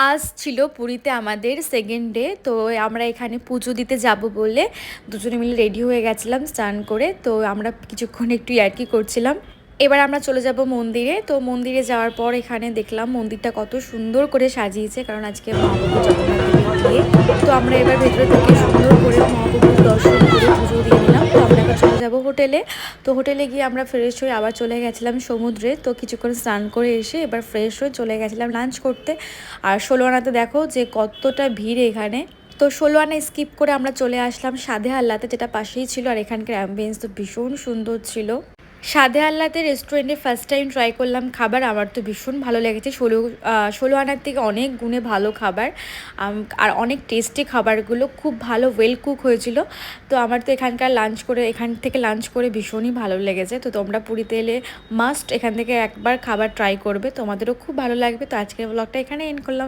আজ ছিল পুরীতে আমাদের সেকেন্ড ডে। তো আমরা এখানে পুজো দিতে যাব বলে দুজনে মিলে রেডি হয়ে গেছিলাম স্নান করে। তো আমরা কিছুক্ষণ একটু ইয়ার্কি করছিলাম। এবার আমরা চলে যাব মন্দিরে। তো মন্দিরে যাওয়ার পর এখানে দেখলাম মন্দিরটা কত সুন্দর করে সাজিয়েছে, কারণ আজকে মহাপ্রভু জগন্নাথ দেবের বিয়ে। তো আমরা এবার ভেতরে থেকে সুন্দর করে মহাপ্রভুর দর্শন করে পুজো দিয়ে নিলাম। তো আমরা এবার চলে যাব হোটেলে। তো হোটেলে গিয়ে আমরা ফ্রেশ হয়ে আবার চলে গেছিলাম সমুদ্রে। তো কিছুক্ষণ স্নান করে এসে এবার ফ্রেশ হয়ে চলে গেছিলাম লাঞ্চ করতে। আর ১৬ আনাতে দেখো যে কতটা ভিড় এখানে। তো ১৬ আনা স্কিপ করে আমরা চলে আসলাম সাধে আল্লাতে, যেটা পাশেই ছিল। আর এখানকার অ্যাম্বিয়েন্স তো ভীষণ সুন্দর ছিল। সাধে আল্লাতে রেস্টুরেন্টে ফার্স্ট টাইম ট্রাই করলাম খাবার, আমার তো ভীষণ ভালো লেগেছে। ১৬ আনার থেকে অনেক গুণে ভালো খাবার, আর অনেক টেস্টি খাবারগুলো, খুব ভালো ওয়েল কুক হয়েছিল। তো আমার তো এখান থেকে লাঞ্চ করে ভীষণই ভালো লেগেছে। তো তোমরা পুরীতে এলে মাস্ট এখান থেকে একবার খাবার ট্রাই করবে, তোমাদেরও খুব ভালো লাগবে। তো আজকের ব্লগটা এখানে এন্ড করলাম।